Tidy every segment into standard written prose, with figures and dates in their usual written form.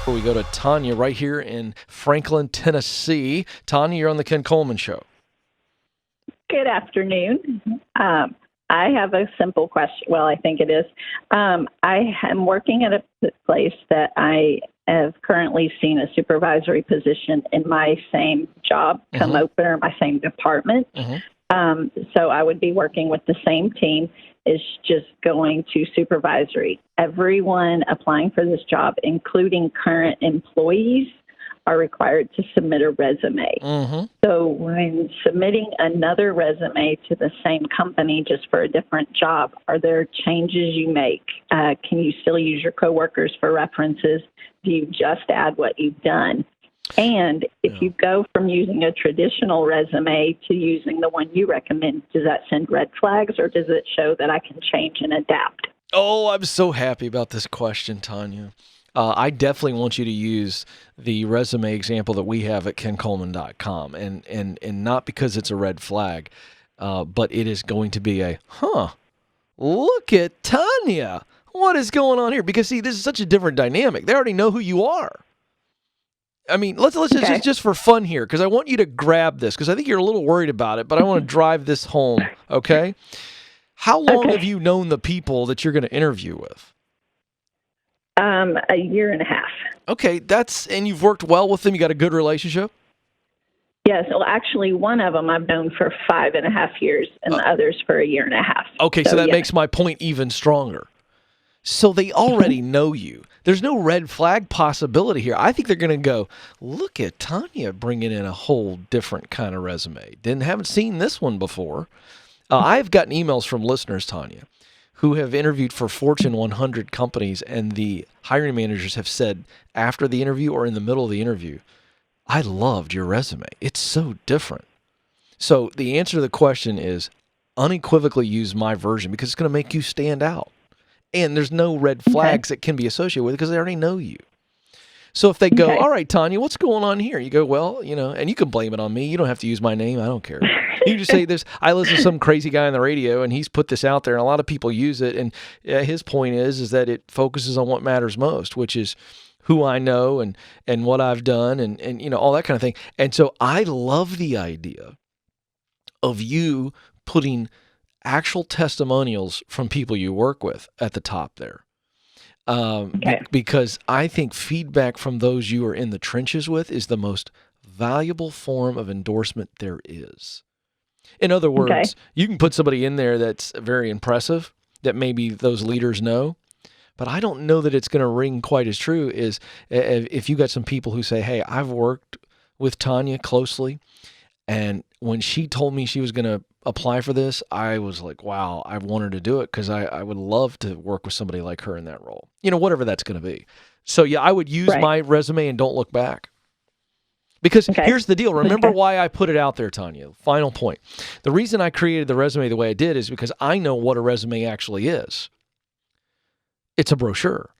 We go to Tanya right here in Franklin, Tennessee. Tanya, you're on the Ken Coleman Show. Good afternoon. I have a simple question. Well, I think it is. I am working at a place that I have currently seen a supervisory position in my same job come open, or my same department. So I would be working with the same team. Is just going to supervisory. Everyone applying for this job, including current employees, are required to submit a resume. So when submitting another resume to the same company just for a different job, are there changes you make? Can you still use your coworkers for references? Do you just add what you've done? And if you go from using a traditional resume to using the one you recommend, does that send red flags, or does it show that I can change and adapt? Oh, I'm so happy about this question, Tanya. I definitely want you to use the resume example that we have at kencoleman.com, and not because it's a red flag, but it is going to be a, look at Tanya. What is going on here? Because, see, this is such a different dynamic. They already know who you are. I mean, let's just for fun here, because I want you to grab this, because I think you're a little worried about it, but I want to drive this home, okay? How long have you known the people that you're going to interview with? A year and a half. Okay, and you've worked well with them? You got a good relationship? Yes. Well, actually, one of them I've known for 5.5 years, and the others for a year and a half. Okay, so that makes my point even stronger. So they already know you. There's no red flag possibility here. I think they're going to go, look at Tanya bringing in a whole different kind of resume. Haven't seen this one before. I've gotten emails from listeners, Tanya, who have interviewed for Fortune 100 companies, and the hiring managers have said after the interview or in the middle of the interview, I loved your resume. It's so different. So the answer to the question is unequivocally use my version, because it's going to make you stand out. And there's no red flags that can be associated with it because they already know you. So if they go, all right, Tanya, what's going on here? You go, well, and you can blame it on me. You don't have to use my name. I don't care. You can just say this. I listen to some crazy guy on the radio, and he's put this out there, and a lot of people use it. And his point is that it focuses on what matters most, which is who I know and what I've done and all that kind of thing. And so I love the idea of you putting actual testimonials from people you work with at the top there. Because I think feedback from those you are in the trenches with is the most valuable form of endorsement there is. In other words, you can put somebody in there that's very impressive that maybe those leaders know, but I don't know that it's going to ring quite as true as if you got some people who say, hey, I've worked with Tanya closely, and when she told me she was going to apply for this, I was like, wow, I want her to do it because I would love to work with somebody like her in that role. Whatever that's going to be. So, yeah, I would use my resume and don't look back. Because here's the deal. Remember why I put it out there, Tanya. Final point. The reason I created the resume the way I did is because I know what a resume actually is. It's a brochure.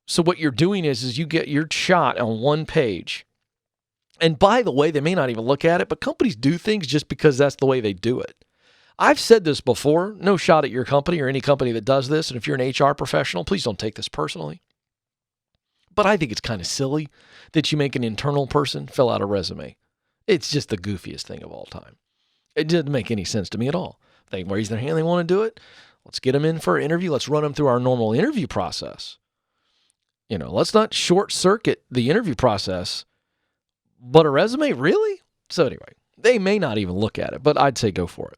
So what you're doing is you get your shot on one page. And by the way, they may not even look at it, but companies do things just because that's the way they do it. I've said this before, no shot at your company or any company that does this. And if you're an HR professional, please don't take this personally. But I think it's kind of silly that you make an internal person fill out a resume. It's just the goofiest thing of all time. It didn't make any sense to me at all. They raise their hand, they want to do it. Let's get them in for an interview. Let's run them through our normal interview process. Let's not short circuit the interview process. But a resume, really? So anyway, they may not even look at it, but I'd say go for it.